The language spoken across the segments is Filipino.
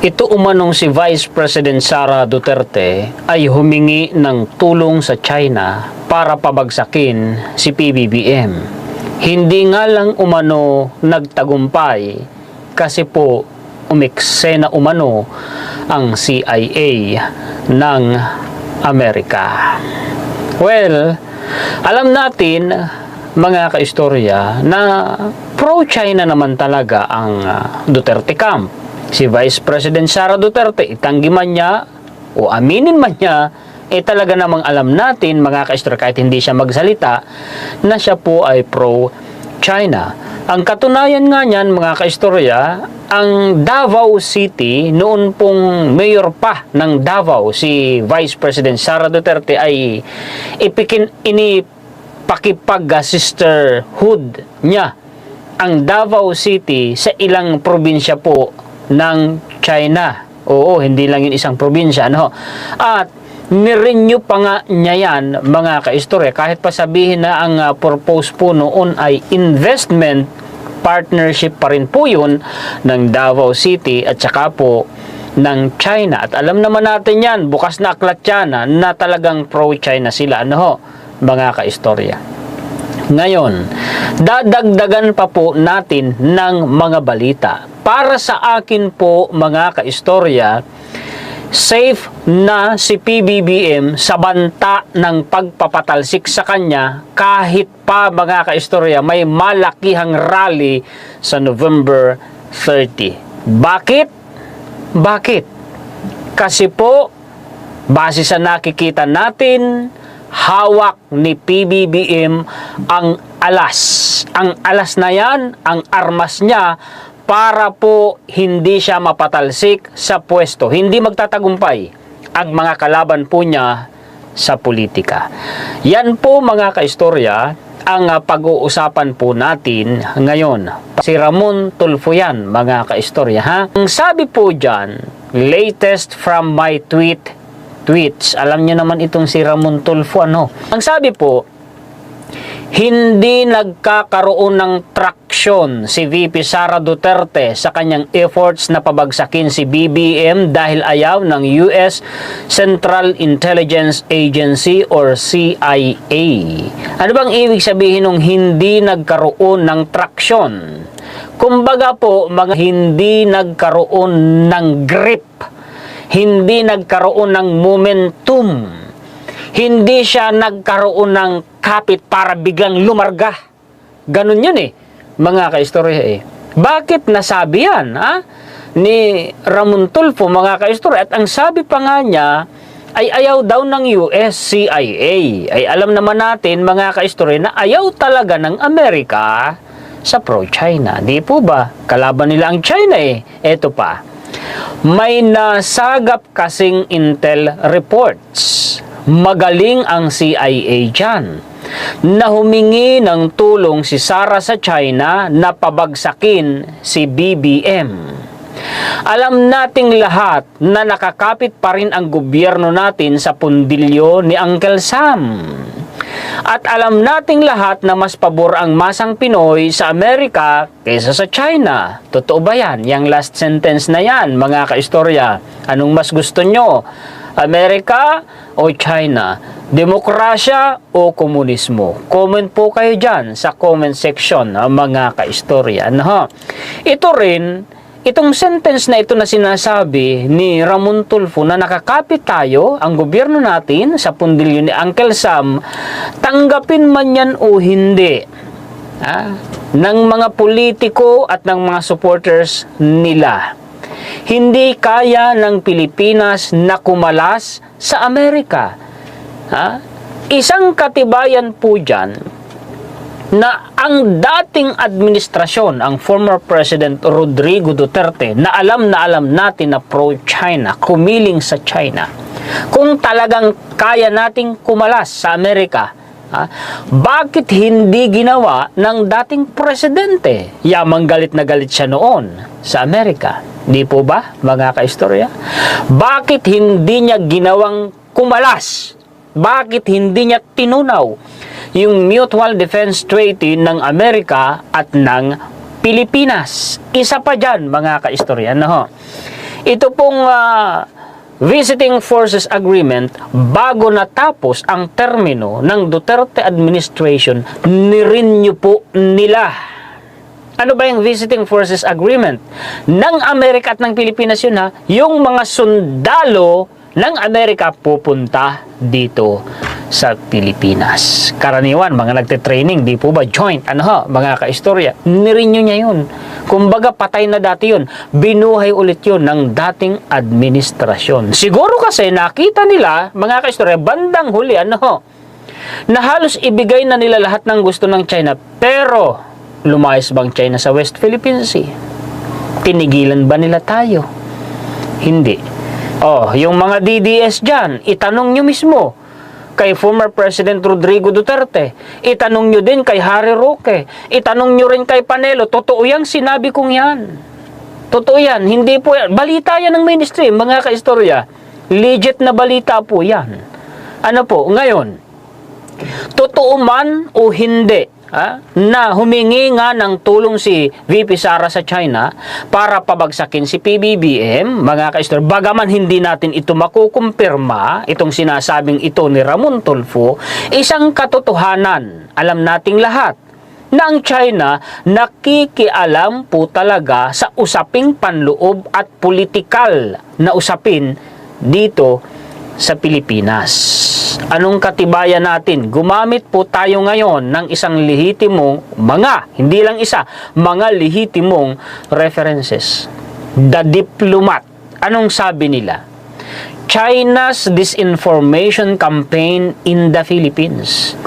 Ito umanong si Vice President Sara Duterte ay humingi ng tulong sa China para pabagsakin si PBBM. Hindi nga lang umano nagtagumpay kasi po umeksena umano ang CIA ng Amerika. Well, alam natin mga kaistorya na pro-China naman talaga ang Duterte camp. Si Vice President Sara Duterte, itanggi man niya o aminin man niya, talaga namang alam natin mga kaistorya kahit hindi siya magsalita na siya po ay pro-China. Ang katunayan nga niyan mga kaistorya, ang Davao City, noon pong mayor pa ng Davao, si Vice President Sara Duterte ay pakipag-sisterhood niya ang Davao City sa ilang probinsya po ng China. Oo, hindi lang yung isang probinsya, no? At nirenew pa nga niya yan, mga kaistorya, kahit pa sabihin na ang purpose po noon ay investment, partnership pa rin po yun ng Davao City at saka po ng China. At alam naman natin yan, bukas na aklat yan na talagang pro-China sila, ano, mga kaistorya. Ngayon, dadagdagan pa po natin ng mga balita. Para sa akin po, mga kaistorya, safe na si PBBM sa banta ng pagpapatalsik sa kanya kahit pa, mga kaistorya, may malakihang rally sa November 30. Bakit? Bakit? Kasi po, base sa nakikita natin, hawak ni PBBM ang alas. Ang alas na yan, ang armas niya para po hindi siya mapatalsik sa pwesto. Hindi magtatagumpay ang mga kalaban po niya sa politika. Yan po mga kaistorya ang pag-uusapan po natin ngayon. Si Ramon Tulfo yan mga kaistorya, ha? Ang sabi po dyan, latest from my tweets. Alam niyo naman itong si Ramon Tulfo, ano? Ang sabi po, hindi nagkakaroon ng traksyon si VP Sara Duterte sa kanyang efforts na pabagsakin si BBM dahil ayaw ng US Central Intelligence Agency or CIA. Ano bang ibig sabihin ng hindi nagkaroon ng traksyon? Kumbaga po, mga hindi nagkaroon ng grip, hindi nagkaroon ng momentum, hindi siya nagkaroon ng kapit para biglang lumarga. Ganun yun mga kaistorya Bakit nasabi yan ni Ramon Tulfo mga kaistorya? At ang sabi pa nga niya ay ayaw daw ng US CIA. Ay alam naman natin mga kaistorya na ayaw talaga ng Amerika sa pro-China. Di po ba? Kalaban nila ang China Eto pa. May nasagap kasing intel reports. Magaling ang CIA dyan na humingi ng tulong si Sara sa China na pabagsakin si BBM. Alam nating lahat na nakakapit pa rin ang gobyerno natin sa pundilyo ni Uncle Sam. At alam nating lahat na mas pabor ang masang Pinoy sa Amerika kaysa sa China. Totoo ba yan? Yang last sentence na yan, mga kaistorya. Anong mas gusto nyo? Amerika o China? Demokrasya o komunismo? Comment po kayo dyan sa comment section, mga kaistorya. Ito rin, itong sentence na ito na sinasabi ni Ramon Tulfo na nakakapit tayo, ang gobyerno natin, sa pundilyo ni Uncle Sam, tanggapin man yan o hindi, ng mga politiko at ng mga supporters nila. Hindi kaya ng Pilipinas na kumalas sa Amerika. Isang katibayan po dyan na ang dating administrasyon, ang former President Rodrigo Duterte, na alam natin na pro-China, kumiling sa China. Kung talagang kaya nating kumalas sa Amerika, bakit hindi ginawa ng dating presidente? Yamang galit na galit siya noon sa Amerika. Di po ba, mga kaistorya? Bakit hindi niya ginawang kumalas? Bakit hindi niya tinunaw yung Mutual Defense Treaty ng Amerika at ng Pilipinas? Isa pa dyan, mga kaistorya, Ito pong Visiting Forces Agreement, bago natapos ang termino ng Duterte administration, nirenew po nila. Ano ba yung Visiting Forces Agreement? Ng Amerika at ng Pilipinas yun, ha? Yung mga sundalo ng Amerika pupunta dito sa Pilipinas. Karaniwan, mga nagte-training, di po ba? Joint, mga kaistorya. Nirenew niya yun. Kumbaga, patay na dati yun. Binuhay ulit yun ng dating administrasyon. Siguro kasi nakita nila, mga kaistorya, bandang huli, na halos ibigay na nila lahat ng gusto ng China. Pero, lumayas bang China sa West Philippine Sea? Tinigilan ba nila tayo? Hindi. Yung mga DDS dyan, itanong nyo mismo kay former President Rodrigo Duterte. Itanong nyo din kay Harry Roque. Itanong nyo rin kay Panelo. Totoo yan, sinabi kong yan. Totoo yan, hindi po yan. Balita yan ng mainstream, mga kaistorya. Legit na balita po yan. Ano po, ngayon, totoo man o hindi, na humingi nga ng tulong si VP Sara sa China para pabagsakin si PBBM, mga kaistorya, bagaman hindi natin ito makukumpirma, itong sinasabing ito ni Ramon Tulfo, isang katotohanan, alam nating lahat, na ang China nakikialam po talaga sa usaping panloob at politikal na usapin dito sa Pilipinas. Anong katibayan natin? Gumamit po tayo ngayon ng isang lehitimong, hindi lang isa, mga lehitimong references. The Diplomat. Anong sabi nila? China's disinformation campaign in the Philippines.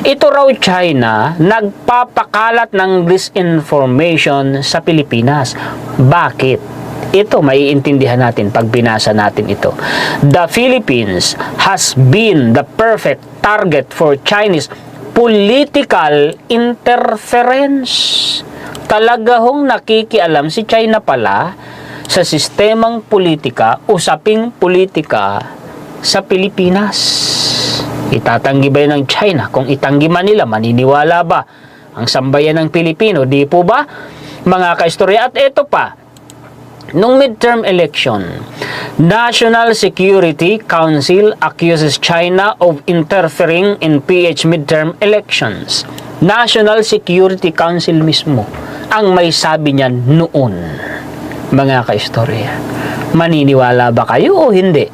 Ito raw China, nagpapakalat ng disinformation sa Pilipinas. Bakit? Ito, maiintindihan natin pag binasa natin ito. The Philippines has been the perfect target for Chinese political interference. Talaga hong nakikialam si China pala sa sistemang politika, usaping politika sa Pilipinas. Itatanggi ba yun ng China? Kung itanggi man nila, maniniwala ba ang sambayan ng Pilipino? Di po ba, mga kaistorya? At ito pa, nung midterm election, National Security Council accuses China of interfering in PH midterm elections. National Security Council mismo ang may sabi niyan noon, mga kaistorya. Maniniwala ba kayo o hindi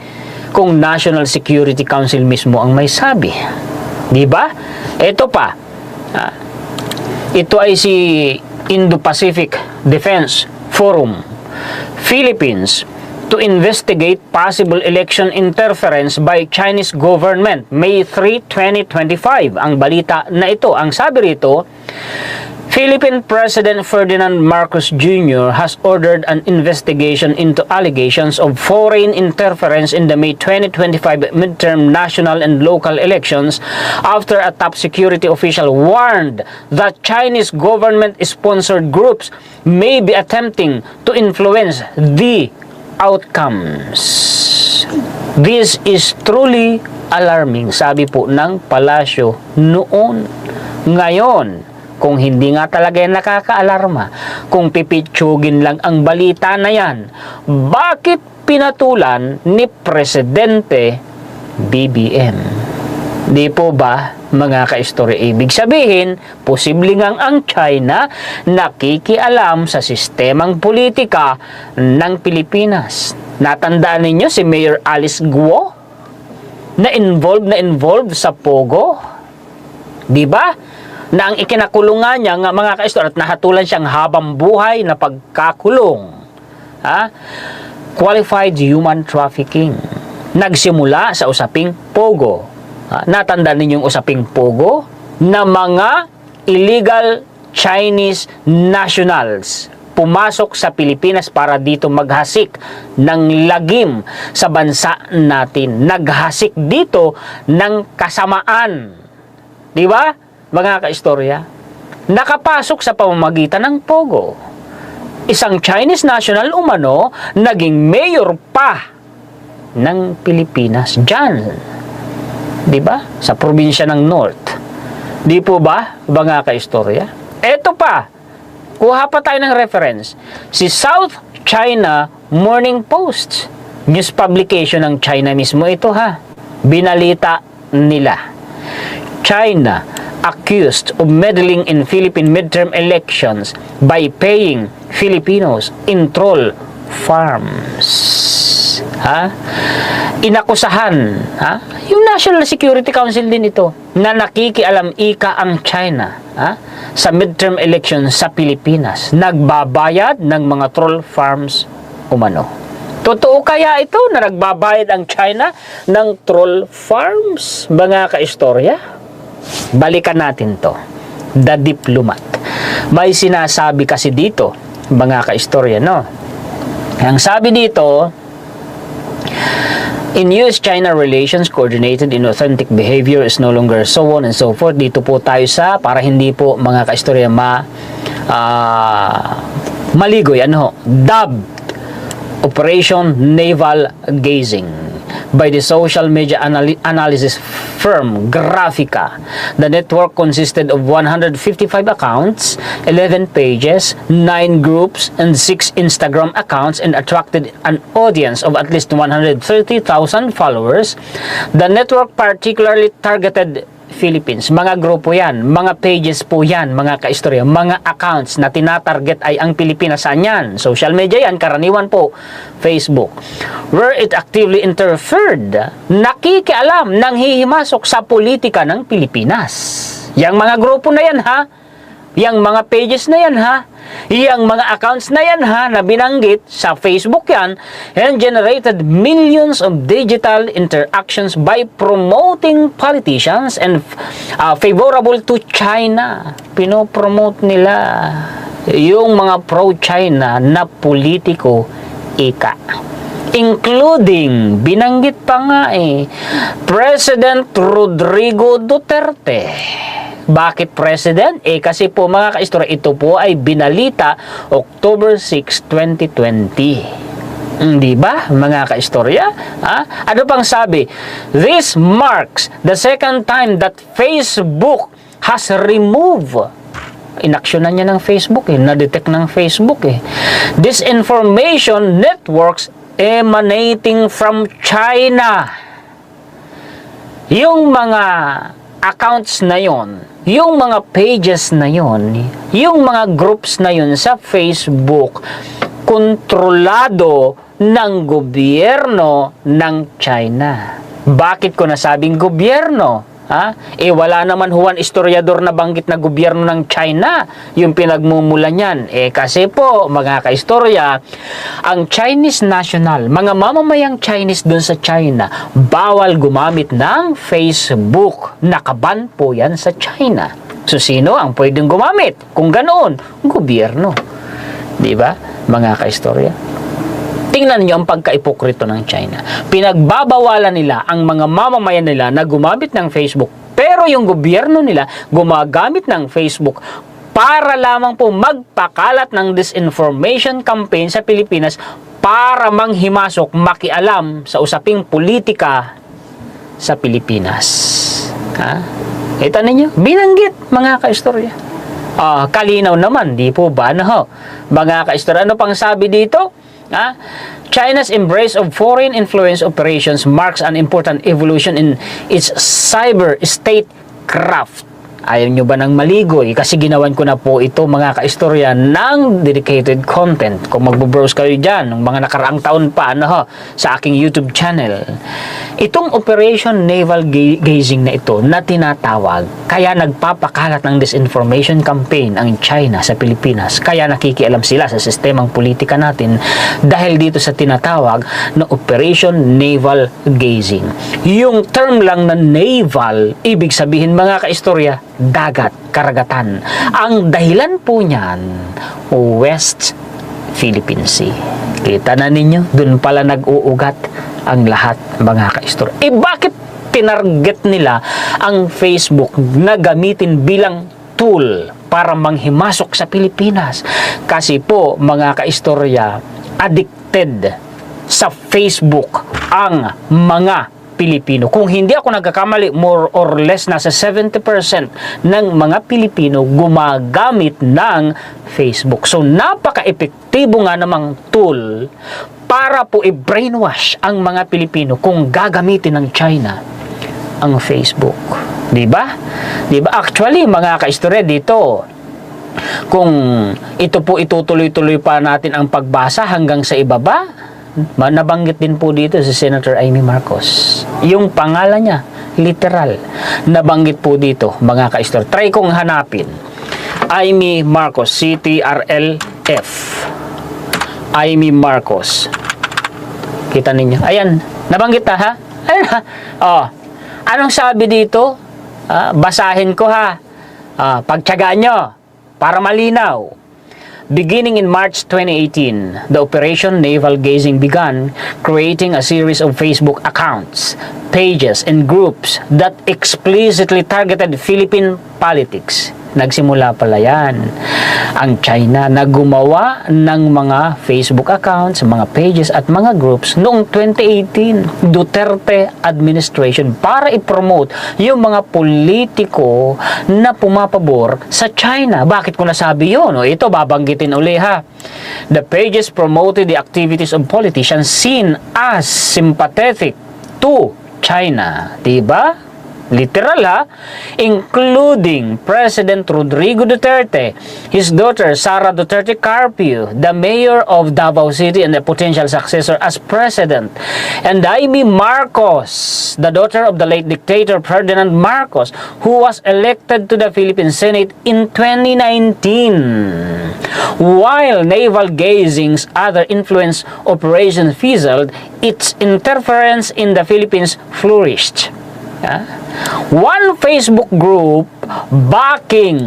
kung National Security Council mismo ang may sabi? Di ba? Ito pa, ito ay si Indo-Pacific Defense Forum Philippines to investigate possible election interference by Chinese government. May 3, 2025 ang balita na ito. Ang sabi rito, Philippine President Ferdinand Marcos Jr. has ordered an investigation into allegations of foreign interference in the May 2025 midterm national and local elections after a top security official warned that Chinese government-sponsored groups may be attempting to influence the outcomes. This is truly alarming, sabi po ng palasyo noon. Ngayon, kung hindi nga talaga yan nakaka-alarma, kung pipitsugin lang ang balita na yan, bakit pinatulan ni Presidente BBM? Di po ba, mga kaistorya? Ibig sabihin, posible ngang ang China nakikialam sa sistemang politika ng Pilipinas. Natandaan ninyo si Mayor Alice Guo na involved sa Pogo? Di ba? Na ang ikinakulungan niya nga, mga kaistorya, at nahatulan siyang habang buhay na pagkakulong. Qualified human trafficking. Nagsimula sa usaping Pogo. Natandaan ninyong usaping Pogo na mga illegal Chinese nationals pumasok sa Pilipinas para dito maghasik ng lagim sa bansa natin. Naghasik dito ng kasamaan. Di ba? Mga kaistorya, nakapasok sa pamamagitan ng Pogo. Isang Chinese national umano, naging mayor pa ng Pilipinas dyan. Di ba? Sa probinsya ng North. Di po ba, mga kaistorya? Eto pa, kuha pa tayo ng reference. Si South China Morning Post. News publication ng China mismo ito ha. Binalita nila. China accused of meddling in Philippine midterm elections by paying Filipinos in troll farms. Ha? Inakusahan, ha? Yung National Security Council din ito na nakikialam ika ang China, ha? Sa midterm election sa Pilipinas. Nagbabayad ng mga troll farms umano. Totoo kaya ito na nagbabayad ang China ng troll farms, mga kaistorya? Balikan natin to. The Diplomat. May sinasabi kasi dito, mga kaistorya, no? Ang sabi dito, in US-China relations, coordinated inauthentic behavior is no longer so on and so forth. Dito po tayo sa, para hindi po mga kaistorya maligoy, dubbed Operation Naval Gazing by the social media analysis firm Graphika. The network consisted of 155 accounts, 11 pages, 9 groups, and 6 Instagram accounts and attracted an audience of at least 130,000 followers. The network particularly targeted Philippines. Mga grupo yan, mga pages po yan, mga kaistorya, mga accounts na tinatarget ay ang Pilipinas. Saan yan? Social media yan, karaniwan po, Facebook. Where it actively interfered, nakikialam, nanghihimasok sa politika ng Pilipinas. Yang mga grupo na yan ha, yang mga pages na yan ha, yang mga accounts na yan ha, na binanggit sa Facebook yan, and generated millions of digital interactions by promoting politicians and favorable to China. Pinopromote nila yung mga pro-China na politiko ika. Including, binanggit pa nga President Rodrigo Duterte. Bakit President? Kasi po mga kaistorya, ito po ay binalita October 6, 2020. Di ba mga kaistorya? Ano pang sabi? This marks the second time that Facebook has removed. Inaksyonan niya ng Facebook na-detect ng Facebook disinformation networks emanating from China. Yung mga accounts na yon, yung mga pages na yon, yung mga groups na yon sa Facebook, kontrolado ng gobyerno ng China. Bakit ko nasabing gobyerno? Wala naman huwan historiador na banggit na gobyerno ng China yung pinagmumula niyan. Kasi po, mga kaistorya, ang Chinese national, mga mamamayang Chinese dun sa China, bawal gumamit ng Facebook. Nakaban po yan sa China. So, sino ang pwedeng gumamit? Kung ganoon, gobyerno. Di ba, mga kaistorya? Tingnan niyo ang pagka-ipokrito ng China. Pinagbabawalan nila ang mga mamamayan nila na gumamit ng Facebook. Pero yung gobyerno nila gumagamit ng Facebook para lamang po magpakalat ng disinformation campaign sa Pilipinas para manghimasok, makialam sa usaping politika sa Pilipinas. Kita ninyo? Binanggit, mga kaistorya. Kalinaw naman, di po ba? Mga kaistorya, ano pang sabi dito? China's embrace of foreign influence operations marks an important evolution in its cyber statecraft. Ayaw nyo ba ng maligoy? Kasi ginawan ko na po ito, mga kaistorya, ng dedicated content. Kung magbo-browse kayo dyan, ng mga nakaraang taon pa, sa aking YouTube channel. Itong Operation Naval Gazing na ito, na tinatawag, kaya nagpapakalat ng disinformation campaign ang China sa Pilipinas. Kaya nakikialam sila sa sistemang politika natin dahil dito sa tinatawag na Operation Naval Gazing. Yung term lang na naval, ibig sabihin, mga kaistorya, dagat, karagatan. Ang dahilan po niyan, West Philippine Sea. Kita na ninyo, dun pala nag-uugat ang lahat, mga kaistorya. Bakit tinarget nila ang Facebook na gamitin bilang tool para manghimasok sa Pilipinas? Kasi po, mga kaistorya, addicted sa Facebook ang mga Pilipino. Kung hindi ako nagkakamali, more or less nasa 70% ng mga Pilipino gumagamit ng Facebook. So napaka-epektibo nga namang tool para po i-brainwash ang mga Pilipino kung gagamitin ng China ang Facebook. 'Di ba? 'Di ba? Actually, mga kaistorya dito, kung ito po itutuloy-tuloy pa natin ang pagbasa hanggang sa ibaba, nabanggit din po dito si Senator Amy Marcos. Yung pangalan niya, literal, nabanggit po dito, mga kaistorya. Try kong hanapin. Amy Marcos, CTRLF. Amy Marcos. Kita ninyo. Ayan, nabanggit na ha? Ayan ha. Oh, anong sabi dito? Basahin ko ha. Pagtiyagaan nyo para malinaw. Beginning in March 2018, the Operation Naval Gazing began, creating a series of Facebook accounts, pages, and groups that explicitly targeted Philippine politics. Nagsimula pala yan ang China na gumawa ng mga Facebook accounts, mga pages at mga groups noong 2018 Duterte administration para i-promote yung mga politiko na pumapabor sa China. Bakit ko nasabi yun? Ito babanggitin uli ha. The pages promoted the activities of politicians seen as sympathetic to China. Diba? Literal ha, including President Rodrigo Duterte, his daughter Sara Duterte Carpio, the mayor of Davao City and a potential successor as president, and Amy Marcos, the daughter of the late dictator Ferdinand Marcos, who was elected to the Philippine Senate in 2019. While naval gazing's other influence operations fizzled, its interference in the Philippines flourished. One Facebook group backing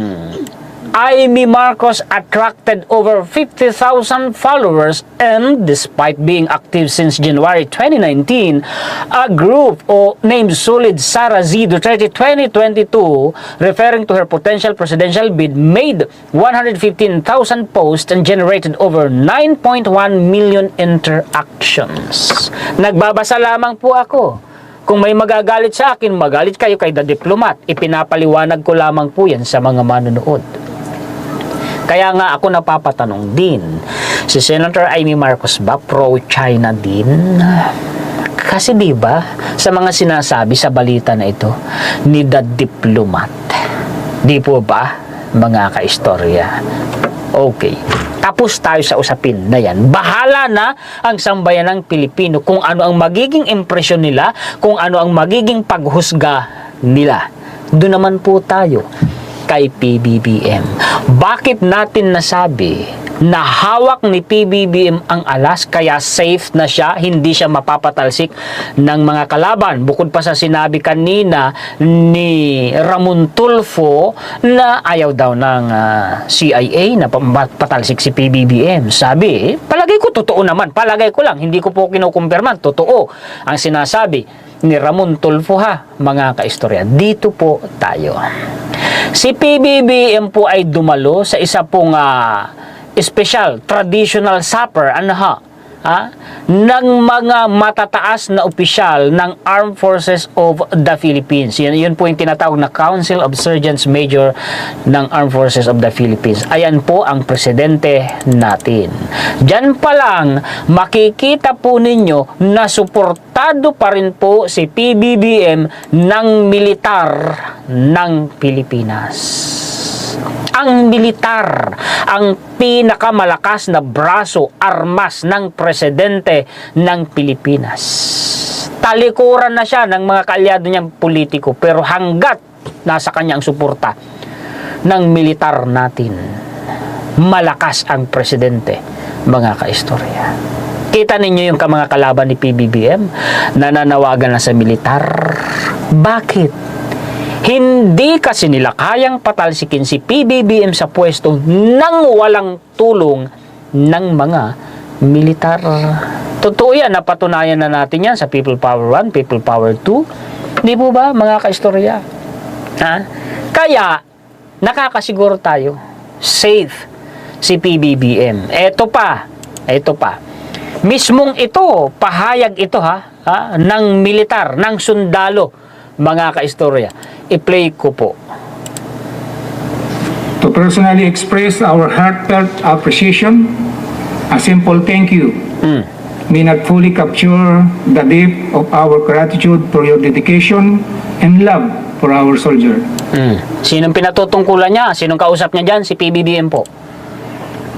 Amy Marcos attracted over 50,000 followers, and despite being active since January 2019, a group named Solid Sara Z Duterte 2022, referring to her potential presidential bid, made 115,000 posts and generated over 9.1 million interactions. Nagbabasa lamang po ako. Kung may magagalit sa akin, magalit kayo kay The Diplomat. Ipinapaliwanag ko lamang po yan sa mga manonood. Kaya nga ako napapatanong din, si Senator Amy Marcos ba pro-China din? Kasi di ba sa mga sinasabi sa balita na ito ni The Diplomat, di po ba mga kaistorya? Okay, tapos tayo sa usapin na yan. Bahala na ang sambayan ng Pilipino kung ano ang magiging impresyon nila, kung ano ang magiging paghusga nila. Doon naman po tayo kay PBBM. Bakit natin nasabi na hawak ni PBBM ang alas kaya safe na siya, hindi siya mapapatalsik ng mga kalaban? Bukod pa sa sinabi kanina ni Ramon Tulfo na ayaw daw ng CIA na patalsik si PBBM. Sabi, palagay ko totoo naman, palagay ko lang, hindi ko po kinukumpirman, totoo ang sinasabi ni Ramon Tulfo ha, mga kaistorya. Dito po tayo. Si PBBM po ay dumalo sa isa pong special traditional supper ng mga matataas na opisyal ng Armed Forces of the Philippines. Yun po yung tinatawag na Council of Sergeants Major ng Armed Forces of the Philippines. Ayan po ang presidente natin. Diyan pa lang makikita po ninyo na suportado pa rin po si PBBM ng militar ng Pilipinas. Ang militar, ang pinakamalakas na braso, armas ng presidente ng Pilipinas. Talikuran na siya ng mga kaalyado niyang politiko, pero hanggat nasa kanya ang suporta ng militar natin, malakas ang presidente, mga kaistorya. Kita ninyo yung mga kalaban ni PBBM, nananawagan na sa militar. Bakit? Hindi kasi nila kayang patalsikin si PBBM sa pwesto nang walang tulong ng mga militar. Totoo yan, napatunayan na natin yan sa People Power 1, People Power 2. Di po ba, mga kaistorya? Kaya, nakakasiguro tayo, safe si PBBM. Ito pa. Mismong ito, pahayag ito ng militar, ng sundalo, mga kaistorya. I-play ko po. To personally express our heartfelt appreciation, a simple thank you may not fully capture the depth of our gratitude for your dedication and love for our soldier. Sinong pinatutungkulan niya? Sinong kausap niya dyan? Si PBBM po.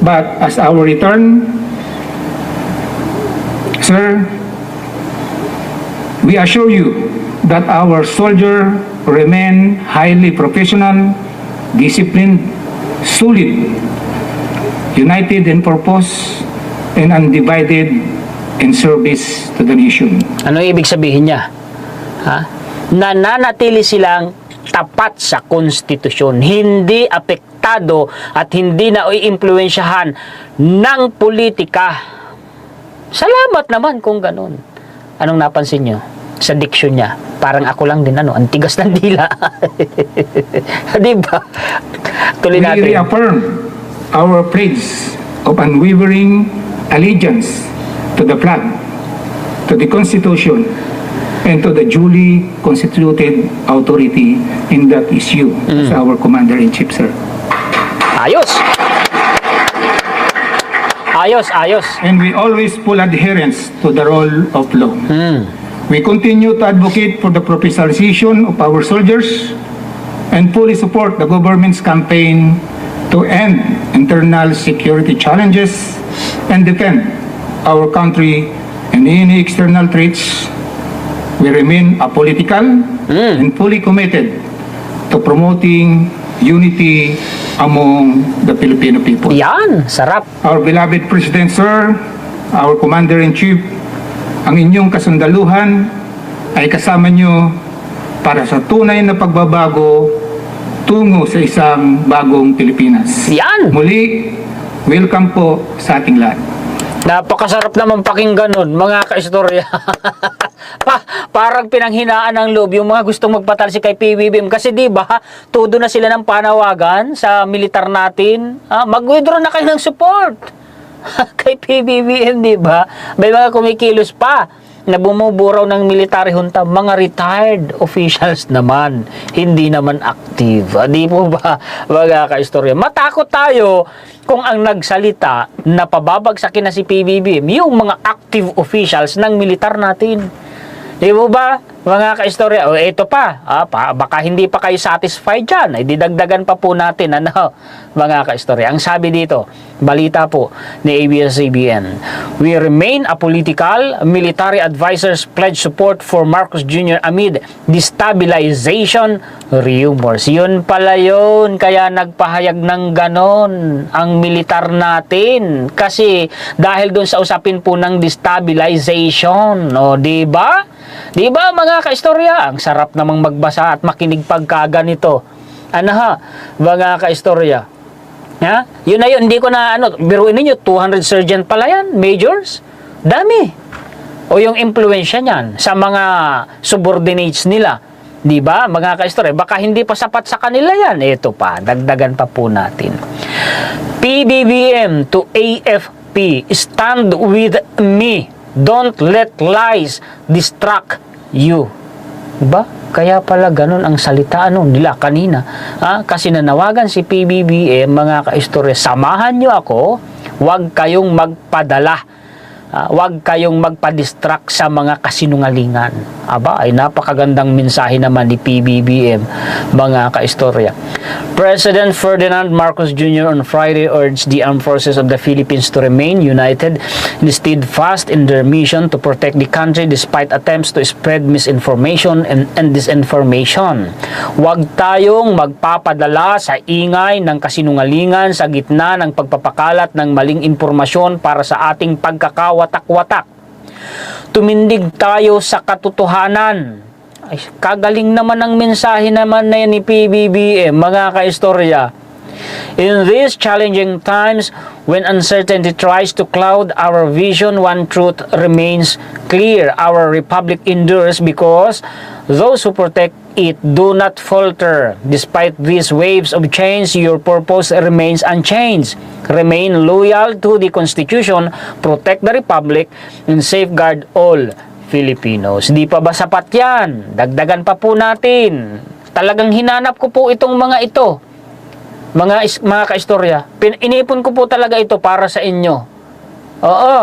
But as our return, sir, we assure you that our soldier remain highly professional, disciplined, solid, united in purpose, and undivided in service to the nation. Ano ibig sabihin niya? Nananatili silang tapat sa konstitusyon, hindi apektado at hindi na iimpluwensyahan ng politika. Salamat naman kung ganun. Anong napansin nyo? Sa diksyon niya, parang ako lang din, ang tigas ng dila. Diba? Tuloy We natin. reaffirm our pledge of unwavering allegiance to the flag, to the Constitution, and to the duly constituted authority in that issue as our Commander-in-Chief, sir. Ayos! Ayos. And we always full adherence to the rule of law. We continue to advocate for the professionalization of our soldiers and fully support the government's campaign to end internal security challenges and defend our country and any external threats. We remain apolitical and fully committed to promoting unity among the Filipino people. Yan, sarap. Our beloved President, sir, our Commander-in-Chief, ang inyong kasundaluhan ay kasama nyo para sa tunay na pagbabago tungo sa isang bagong Pilipinas. Yan! Muli, welcome po sa ating lahat. Napakasarap naman pakinggan nun, mga kaistorya. Parang pinanghinaan ng loob yung mga gustong magpatalsi kay PBBM. Kasi di ba, todo na sila ng panawagan sa militar natin. Mag-withdraw na kayo ng support kay PBBM, di ba? May mga kumikilos pa na bumuburaw ng military junta, mga retired officials naman, hindi naman active. Di po ba, mga kaistorya? Matakot tayo kung ang nagsalita na pababagsakin na si PBBM, yung mga active officials ng militar natin. Di po ba, mga kaistorya? O ito pa, baka hindi pa kayo satisfied dyan. Ay didagdagan pa po natin, mga kaistorya. Ang sabi dito, balita po ni ABS-CBN, we remain apolitical. Military advisors pledge support for Marcos Jr. amid destabilization rumors. Yun pala yun, kaya nagpahayag ng ganon ang militar natin. Kasi dahil dun sa usapin po ng destabilization, o di ba? Di ba, mga kaistorya? Ang sarap namang magbasa at makinig pagkaganito. Mga kaistorya. Yun na yun, hindi ko na, biruin ninyo, 200 sergeant pala yan, majors. Dami. O yung impluensya niyan sa mga subordinates nila. Di ba, mga kaistorya? Baka hindi pa sapat sa kanila yan. Ito pa, dagdagan pa po natin. PBBM to AFP, stand with me. Don't let lies distract you. Diba? Kaya pala ganun ang salita nila kanina. Kasi nanawagan si PBBM, mga kaistorya, samahan nyo ako, huwag kayong magpadala. Huwag kayong magpa-distract sa mga kasinungalingan. Ay napakagandang mensahe naman ni PBBM, mga kaistorya. President Ferdinand Marcos Jr. on Friday urged the armed forces of the Philippines to remain united and steadfast in their mission to protect the country despite attempts to spread misinformation and disinformation. Huwag tayong magpapadala sa ingay ng kasinungalingan sa gitna ng pagpapakalat ng maling impormasyon para sa ating pagkakawatak-watak. Tumindig tayo sa katotohanan. Ay, kagaling naman ang mensahe naman na yan ni PBBM, mga kaistorya. In these challenging times, when uncertainty tries to cloud our vision, one truth remains clear. Our republic endures because those who protect it do not falter. Despite these waves of change, your purpose remains unchanged. Remain loyal to the Constitution, protect the republic, and safeguard all Filipinos. Di pa ba sapat yan? Dagdagan pa po natin. Talagang hinanap ko po itong mga ito. Mga kaistorya, inipon ko po talaga ito para sa inyo. Oo.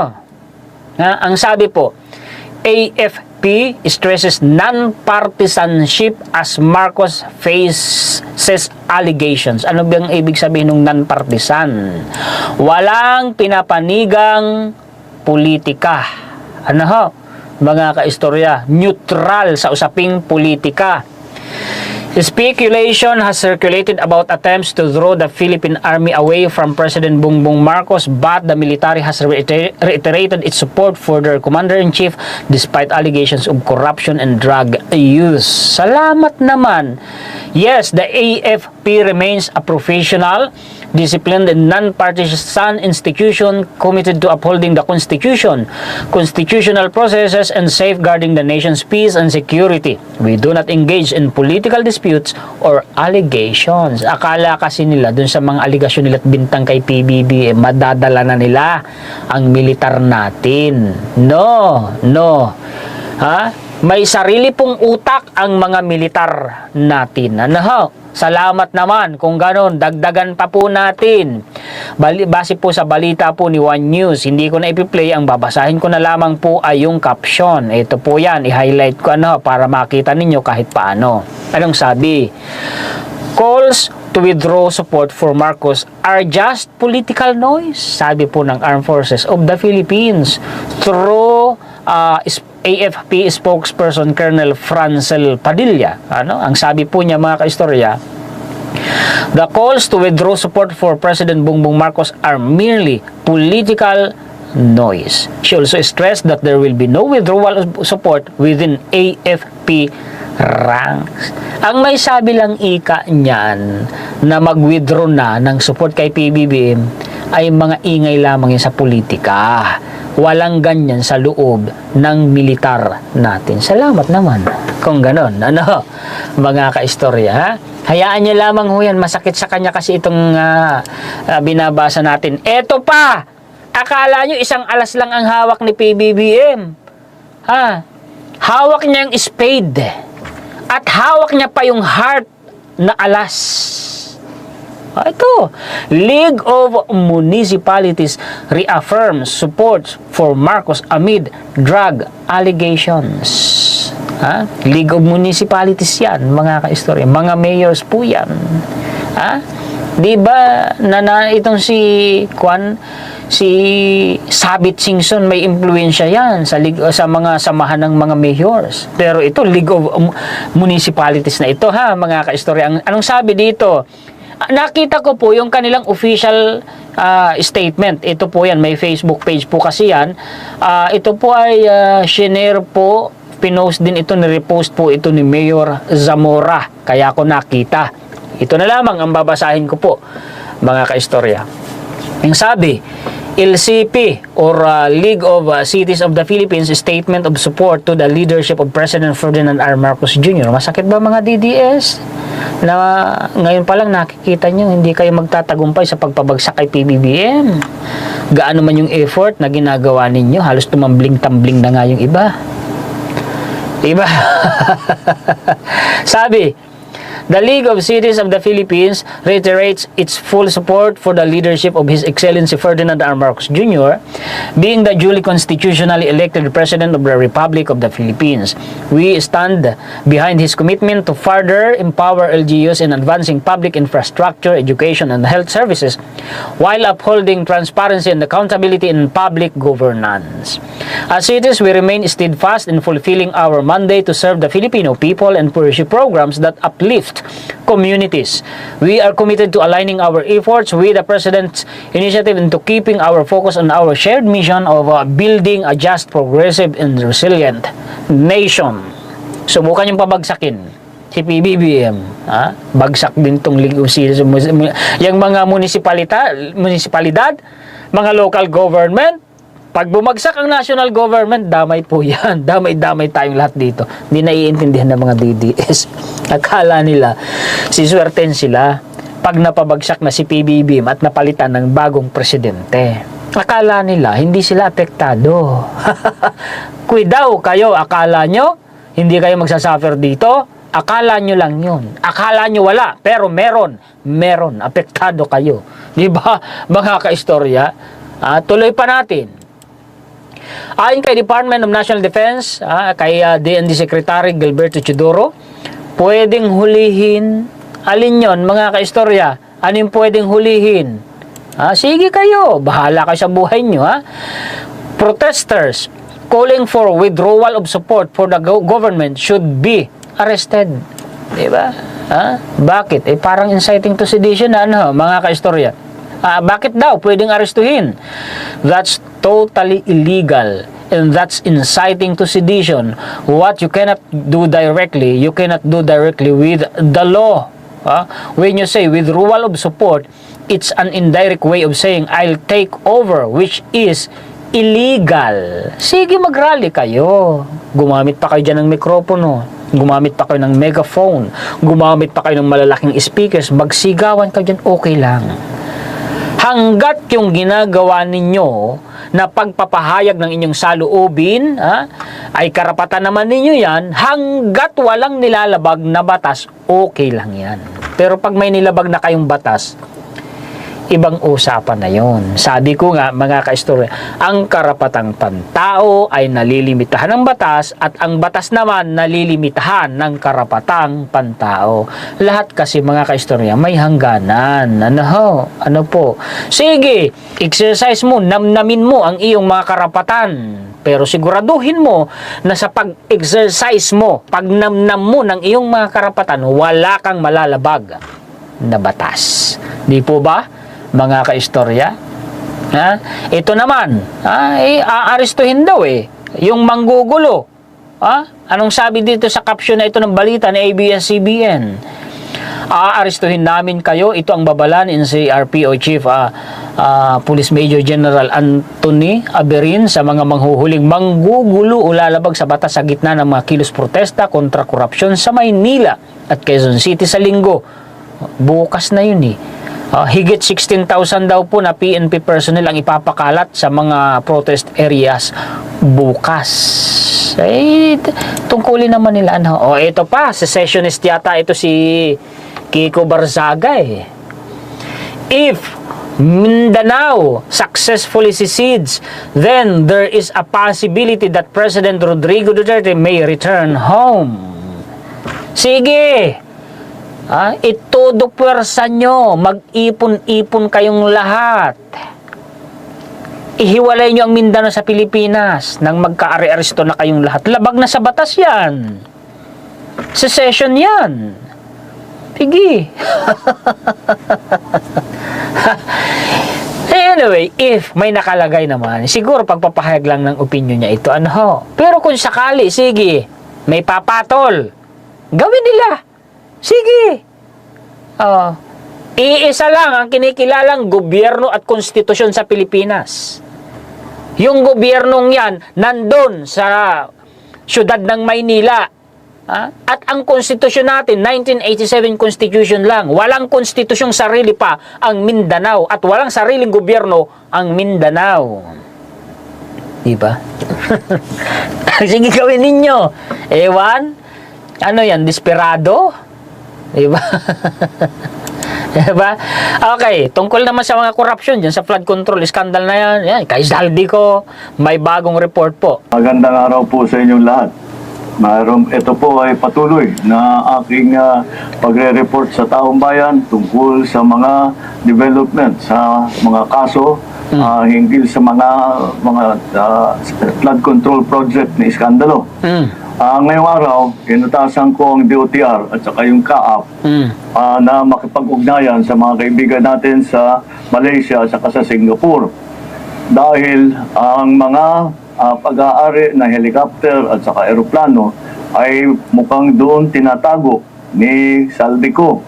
Ang sabi po, AFP stresses non-partisanship as Marcos faces allegations. Ano bang ibig sabihin ng non-partisan? Walang pinapanigang politika. Ano ho? Mga kaistorya, neutral sa usaping politika. Speculation has circulated about attempts to draw the Philippine Army away from President Bongbong Marcos, but the military has reiterated its support for their commander-in-chief despite allegations of corruption and drug use. Salamat naman. Yes, the AFP remains a professional, disciplined and non-partisan institution committed to upholding the Constitution, constitutional processes, and safeguarding the nation's peace and security. We do not engage in political disputes or allegations. Akala kasi nila dun sa mga aligasyon nila at bintang kay PBB, madadala na nila ang militar natin. No. Ha? May sarili pong utak ang mga militar natin. Ano ho? Salamat naman kung ganon, dagdagan pa po natin. Base po sa balita po ni One News, hindi ko na ipi-play, ang babasahin ko na lamang po ay yung caption. Ito po yan, i-highlight ko para makita ninyo kahit paano. Anong sabi? Calls to withdraw support for Marcos are just political noise, sabi po ng Armed Forces of the Philippines through AFP spokesperson Colonel Francel Padilla. Ang sabi po niya, mga kaistorya, the calls to withdraw support for President Bongbong Marcos are merely political noise. She also stressed that there will be no withdrawal of support within AFP ranks. Ang may sabi lang ika niyan na mag-withdraw na ng support kay PBBM ay mga ingay lamang yan sa politika. Walang ganyan sa loob ng militar natin. Salamat naman kung ganon. Mga kaistorya, ha? Hayaan niyo lamang ho yan. Masakit sa kanya kasi itong binabasa natin. Eto pa! Akala nyo isang alas lang ang hawak ni PBBM. Ha? Hawak niya yung spade. At hawak niya pa yung heart na alas. Ito, League of Municipalities reaffirms support for Marcos amid drug allegations. League of Municipalities yan, mga kaistorya. Mga mayors po yan. Diba, itong si Sabit Singson, may impluensya yan sa mga samahan ng mga mayors. Pero ito, League of Municipalities na ito, mga kaistorya. Anong sabi dito? Nakita ko po yung kanilang official statement. Ito po yan, may Facebook page po kasi yan. Ito po ay shinare po, pinost din ito, nirepost po ito ni Mayor Zamora. Kaya ko nakita. Ito na lamang ang babasahin ko po, mga kaistorya. Yung sabi, LCP or League of Cities of the Philippines statement of support to the leadership of President Ferdinand R. Marcos Jr. Masakit ba mga DDS? Na ngayon pa lang nakikita nyo, hindi kayo magtatagumpay sa pagpabagsak kay PBBM. Gaano man yung effort na ginagawa ninyo, halos tumambling-tambling na nga yung iba. Sabi, the League of Cities of the Philippines reiterates its full support for the leadership of His Excellency Ferdinand R. Marcos Jr., being the duly constitutionally elected President of the Republic of the Philippines. We stand behind his commitment to further empower LGUs in advancing public infrastructure, education, and health services, while upholding transparency and accountability in public governance. As cities, we remain steadfast in fulfilling our mandate to serve the Filipino people and pursue programs that uplift communities. We are committed to aligning our efforts with the President's initiative and to keeping our focus on our shared mission of building a just, progressive, and resilient nation. Subukan yung pabagsakin. si PBBM. Bagsak din tong yung mga munisipalidad, mga local government. Pag bumagsak ang national government, damay po yan. Damay-damay tayong lahat dito. Hindi naiintindihan ng mga DDS. Akala nila, siswerten sila pag napabagsak na si PBBM at napalitan ng bagong presidente. Akala nila, hindi sila apektado. Kuidaw kayo, akala nyo, hindi kayo magsasuffer dito. Akala nyo lang yun. Akala nyo wala, pero meron. Meron, apektado kayo. Di ba, mga kaistorya? Tuloy pa natin. Ayon kay Department of National Defense, kay DND Secretary Gilberto Chodoro, pwedeng hulihin, alin yon mga kaistorya? Ano yung pwedeng hulihin? Sige kayo, bahala kayo sa buhay nyo. Protesters calling for withdrawal of support for the government should be arrested. Diba? Bakit? Parang inciting to sedition mga kaistorya. Bakit daw pwedeng arestuhin? That's totally illegal. And that's inciting to sedition. What you cannot do directly, you cannot do directly with the law. When you say withdrawal of support, it's an indirect way of saying I'll take over, which is illegal. Sige, mag-rally kayo. Gumamit pa kayo dyan ng mikropono. Gumamit pa kayo ng megaphone. Gumamit pa kayo ng malalaking speakers. Magsigawan kayo dyan, okay lang. Hanggat yung ginagawa ninyo na pagpapahayag ng inyong saloobin, ay karapatan naman ninyo yan, hanggat walang nilalabag na batas, okay lang yan. Pero pag may nilabag na kayong batas, ibang usapan na yon. Sabi ko nga, mga kaistorya, ang karapatang pantao ay nalilimitahan ng batas at ang batas naman nalilimitahan ng karapatang pantao. Lahat kasi, mga kaistorya, may hangganan. Ano po? Sige, exercise mo, namnamin mo ang iyong mga karapatan. Pero siguraduhin mo na sa pag-exercise mo, pagnamnam mo ng iyong mga karapatan, wala kang malalabag na batas. Di po ba, mga kaistorya? Ito naman, aarestuhin daw yung manggugulo. Anong sabi dito sa caption na ito ng balita ni ABS-CBN? Aarestuhin namin kayo. Ito ang babala ni NCRPO Chief Police Major General Anthony Aberin sa mga manghuhuling manggugulo o lalabag sa batas sa gitna ng mga kilos protesta kontra korupsyon sa Maynila at Quezon City sa linggo. Bukas na yun higit 16,000 daw po na PNP personnel ang ipapakalat sa mga protest areas bukas. Tungkulin naman nila ito pa, secessionist yata ito si Kiko Barzaga If Mindanao successfully secedes, then there is a possibility that President Rodrigo Duterte may return home. Sige! Itudo puwersa nyo, mag-ipon-ipon kayong lahat. Ihiwalay nyo ang Mindanao sa Pilipinas nang magka-ari-aristo na kayong lahat. Labag na sa batas yan. Secession yan. Sige. Anyway, if may nakalagay naman, siguro pagpapahayag lang ng opinion niya ito, Pero kung sakali, sige, may papatol, gawin nila. Sige. Iisa lang ang kinikilalang gobyerno at konstitusyon sa Pilipinas. Yung gobyernong yan, nandun sa syudad ng Maynila. At ang konstitusyon natin, 1987 Constitution lang. Walang konstitusyong sarili pa ang Mindanao. At walang sariling gobyerno ang Mindanao. Diba? Sige, gawin ninyo. Ewan? Ano yan? Desperado? Diba? Diba? Okay, tungkol naman sa mga corruption dyan, sa flood control scandal na yan, kay Zaldico, may bagong report po. Magandang araw po sa inyong lahat. Ito po ay patuloy na aking pagre-report sa taong bayan tungkol sa mga development, sa mga kaso hinggil sa mga flood control project na iskandalo. Ngayong araw, inutasan ko ang DOTR at saka yung CAAP na makipag-ugnayan sa mga kaibigan natin sa Malaysia at saka sa Singapore. Dahil ang mga pag-aari na helicopter at saka aeroplano ay mukhang doon tinatago ni Saldico.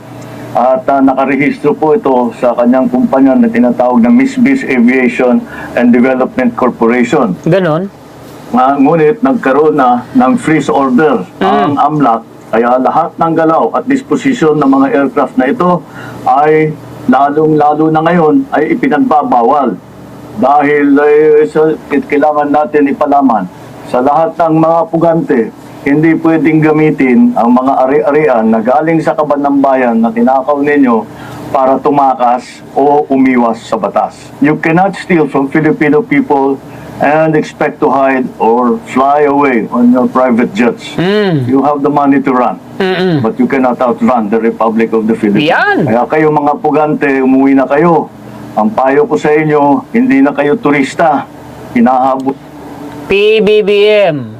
At nakarehistro po ito sa kanyang kumpanya na tinatawag na Misbis Aviation and Development Corporation. Ganon. Ngunit nagkaroon na ng freeze order ang AMLAC, kaya lahat ng galaw at disposisyon ng mga aircraft na ito ay lalong-lalo na ngayon ay ipinagbabawal. Dahil kailangan natin ipalaman sa lahat ng mga pugante, hindi pwedeng gamitin ang mga ari-arian na galing sa kaban ng bayan na tinakaw ninyo para tumakas o umiwas sa batas. You cannot steal from Filipino people and expect to hide or fly away on your private jets. You have the money to run, but you cannot outrun the Republic of the Philippines. Yan. Kaya kayo mga pugante, umuwi na kayo. Ang payo ko sa inyo, hindi na kayo turista. Hinahabol. PBBM,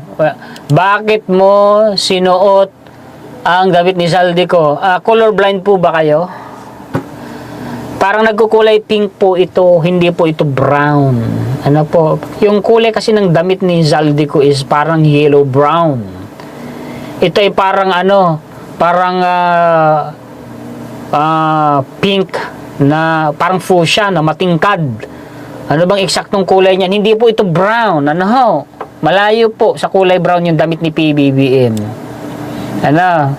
bakit mo sinuot ang damit ni Saldico? Colorblind po ba kayo? Parang nagkukulay pink po ito, hindi po ito brown. Ano po? Yung kulay kasi ng damit ni Saldico is parang yellow-brown. Ito ay parang pink na parang fuchsia na matingkad. Ano bang eksaktong kulay niyan? Hindi po ito brown. Ano ho? Malayo po sa kulay brown yung damit ni PBBM. Ano?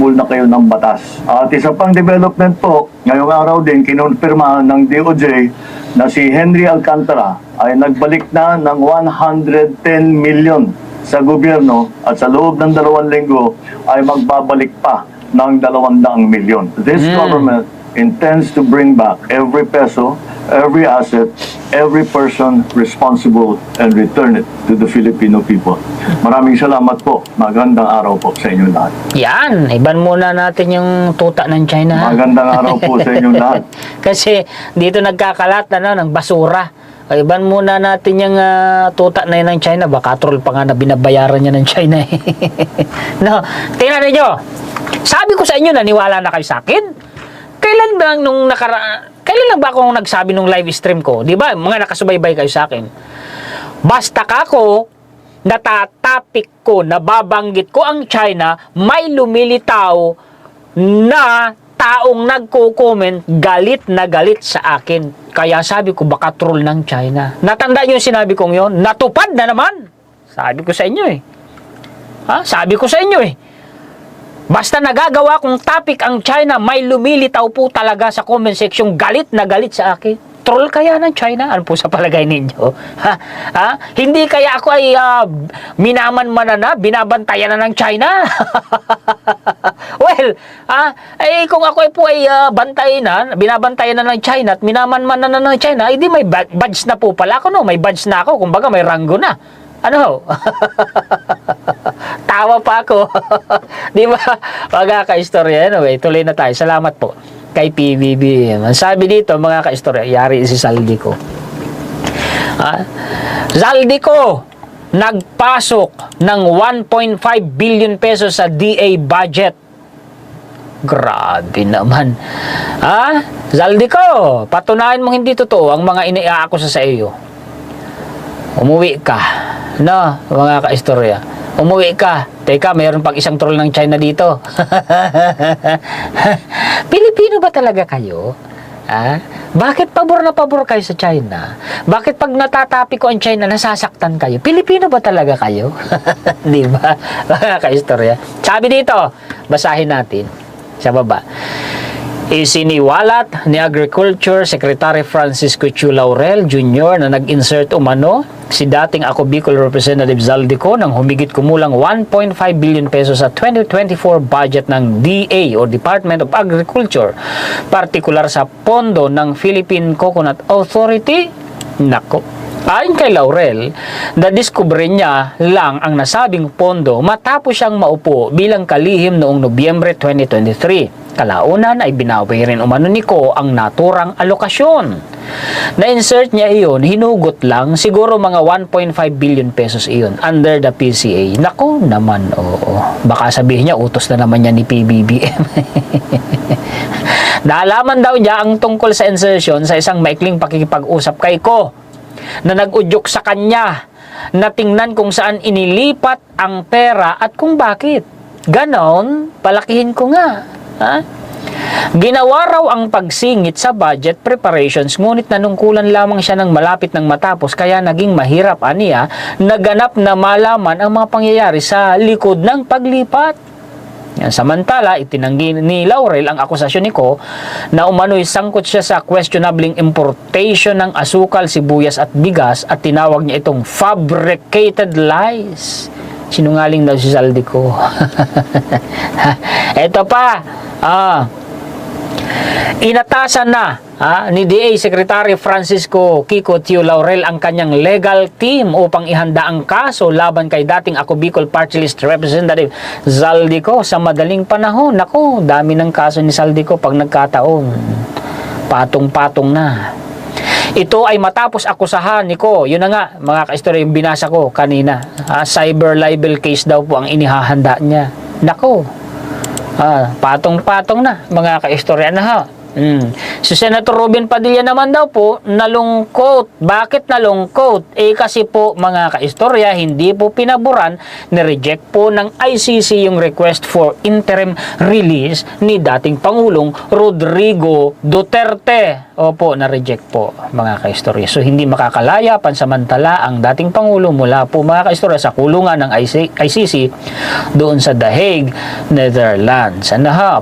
Na kayo ng batas. At isa pang development po, ngayong araw din kinonfirma ng DOJ na si Henry Alcantara ay nagbalik na ng 110 million sa gobyerno at sa loob ng 2 linggo ay magbabalik pa ng 200 milyon. This government intends to bring back every peso, every asset, every person responsible and return it to the Filipino people. Maraming salamat po. Magandang araw po sa inyong lahat. Yan, iban muna natin yung tuta ng China. Ha? Magandang araw po sa inyong lahat. Kasi dito nagkakalat ng basura. Iban muna natin yung tuta na yun ng China. Baka troll pa nga na binabayaran niya ng China. No, tingnan niyo. Sabi ko sa inyo, naniwala na kayo sa akin? Kailan lang ba akong nagsabi nung live stream ko? Di ba? Mga nakasubaybay kayo sa akin. Basta kako, natatapik ko, nababanggit ko ang China, may lumilitaw na taong nagko-comment galit na galit sa akin. Kaya sabi ko, baka troll ng China. Natanda niyo yung sinabi kong yon? Natupad na naman. Sabi ko sa inyo eh. Sabi ko sa inyo eh. Basta nagagawa kong topic ang China, may lumilitaw po talaga sa comment section, galit na galit sa akin. Troll kaya ng China? Ano po sa palagay ninyo? Hindi kaya ako ay minaman-mana na, binabantayan na ng China? Well, kung ako po ay binabantayan na ng China at minaman-mana na ng China, hindi may badge na po pala ako, no? May badge na ako, kumbaga may ranggo na. Ano? Tawa pa ako. Di ba? Mga ka-istorya. Anyway, tuloy na tayo. Salamat po kay PBBM. Ang sabi dito, mga ka-istorya, yari si Saldico. Saldico, nagpasok ng 1.5 billion pesos sa DA budget. Grabe naman. Saldico, patunayan mong hindi totoo ang mga iniaakusa sa iyo. Umuwi ka. No, mga ka-istorya. Umuwi ka. Teka, mayroon pang isang troll ng China dito. Pilipino ba talaga kayo? Bakit pabor na pabor kayo sa China? Bakit pag natatapi ko ang China, nasasaktan kayo? Pilipino ba talaga kayo? Di ba? Mga ka-istorya. Sabi dito, basahin natin sa baba. Isiniwalat ni Agriculture Secretary Francisco Chu Laurel Jr. na nag-insert umano si dating Ako Bicol Representative Saldico ng humigit kumulang 1.5 billion pesos sa 2024 budget ng DA o Department of Agriculture, partikular sa pondo ng Philippine Coconut Authority. Nako. Ayon kay Laurel, nadiskubre niya lang ang nasabing pondo matapos siyang maupo bilang kalihim noong Nobyembre 2023. Kalaunan ay binawi rin umano ni Ko ang naturang alokasyon. Na-insert niya iyon, hinugot lang, siguro mga 1.5 billion pesos iyon under the PCA. Nako naman, oo. Baka sabihin niya, utos na naman niya ni PBBM. Naalaman daw niya ang tungkol sa insertion sa isang maikling pakikipag-usap kay Ko na nag-udyok sa kanya na tingnan kung saan inilipat ang pera at kung bakit. ganon, palakihin ko nga. Ha? Ginawa raw ang pagsingit sa budget preparations, ngunit nanungkulan lamang siya ng malapit ng matapos, kaya naging mahirap aniya naganap na malaman ang mga pangyayari sa likod ng paglipat. Yan. Samantala, itinanggi ni Laurel ang akusasyon ni Ko na umano'y sangkot siya sa questionable importation ng asukal, sibuyas at bigas, at tinawag niya itong fabricated lies. Sinungaling daw si Zaldico. Ito pa, inatasan na ni DA Secretary Francisco Kiko Tio Laurel ang kanyang legal team upang ihanda ang kaso laban kay dating Ako Bicol Party List Representative Zaldico sa madaling panahon. Naku, dami ng kaso ni Zaldico pag nagkataon. Patong-patong na. Ito ay matapos akusahan ni Ko. Yun na nga, mga kaistorya, yung binasa ko kanina. Cyber libel case daw po ang inihahanda niya. Naku, patong-patong na, mga kaistorya na ha. Si Senator Robin Padilla naman daw po nalungkot. Bakit nalungkot? Kasi po, mga kaistorya, hindi po pinaboran, ni-reject po ng ICC yung request for interim release ni dating Pangulong Rodrigo Duterte. Opo, na-reject po, mga kaistorya. So, hindi makakalaya pansamantala ang dating Pangulo mula po, mga kaistorya, sa kulungan ng ICC doon sa The Hague, Netherlands.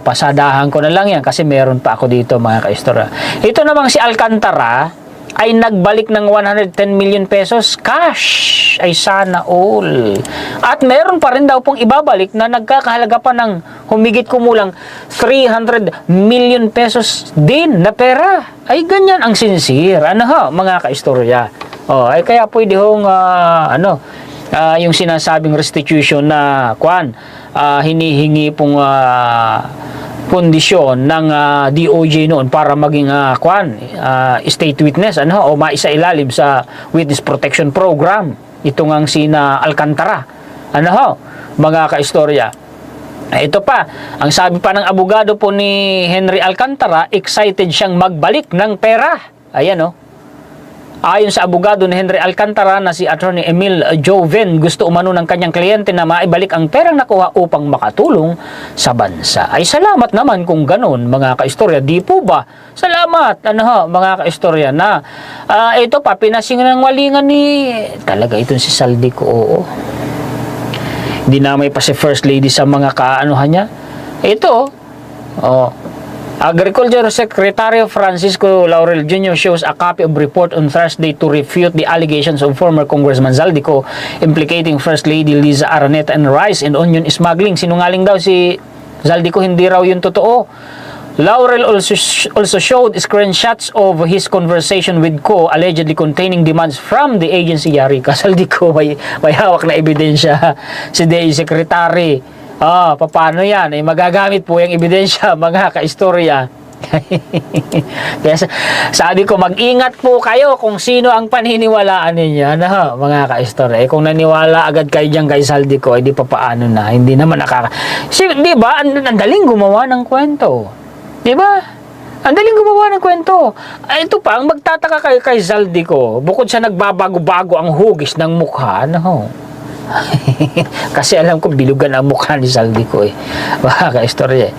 Pasadahan ko na lang yan kasi meron pa ako dito, mga kaistorya. Ito namang si Alcantara ay nagbalik ng 110 million pesos cash. Ay sana all. At meron pa rin daw pong ibabalik na nagkakahalaga pa ng humigit kumulang 300 million pesos din na pera. Ay ganyan ang sincere. Mga kaistorya. Ay kaya pwede hong yung sinasabing restitution na hinihingi pong kondisyon ng DOJ noon para maging state witness o maisailalim sa witness protection program. Ito ngang sina Alcantara. Mga kaistorya. Ito pa, ang sabi pa ng abogado po ni Henry Alcantara, excited siyang magbalik ng pera. Ayan Ayon sa abogado ni Henry Alcantara na si Attorney Emil Joven, gusto umano ng kanyang kliyente na maibalik ang perang nakuha upang makatulong sa bansa. Ay salamat naman kung ganun, mga kaistorya. Di po ba? Salamat, mga kaistorya na ito pa, pinasingan ng walingan ni talaga itong si Zaldico. Oo. Dinamay pa si First Lady sa mga kaanuhan niya. Ito, Agriculture Secretary Francisco Laurel Jr. shows a copy of report on Thursday to refute the allegations of former Congressman Zaldico implicating First Lady Liza Araneta and rice and onion smuggling. Sinungaling daw si Zaldico, hindi raw yun totoo. Laurel also showed screenshots of his conversation with Ko allegedly containing demands from the agency. Yari ka, Zaldico, may hawak na ebidensya si DA Secretary. Paano yan? Magagamit po yung ebidensya, mga kaistorya. Kaya sabi ko, mag-ingat po kayo kung sino ang paniniwalaan ninyo, mga kaistorya. Kung naniwala agad kayo dyan kay Zaldico, di pa paano na, hindi naman di ba, ang daling gumawa ng kwento. Di ba? Ang daling gumawa ng kwento. Ito pa, ang magtataka kayo kay Zaldico, bukod sa nagbabago-bago ang hugis ng mukha, kasi alam ko bilugan ang mukha ni Zaldico mga kaistorya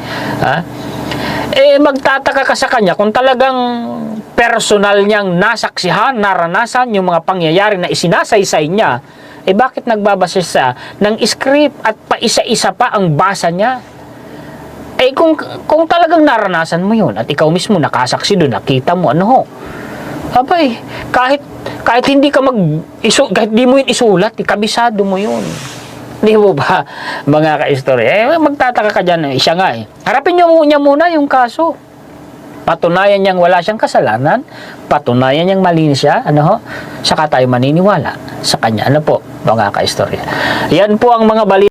magtataka ka sa kanya kung talagang personal niyang nasaksihan, naranasan yung mga pangyayari na isinasaysay niya, bakit nagbabasa siya ng script at paisa-isa pa ang basa niya? Kung talagang naranasan mo yun at ikaw mismo nakasaksi doon, nakita mo abay, kahit hindi ka kahit di mo yun isulat, kabisado mo yun. Di mo ba, mga kaistorya? Magtataka ka dyan, siya nga harapin niya muna yung kaso. Patunayan niyang wala siyang kasalanan, patunayan niyang malinis siya, saka tayo maniniwala sa kanya. Mga kaistorya. Yan po ang mga balita.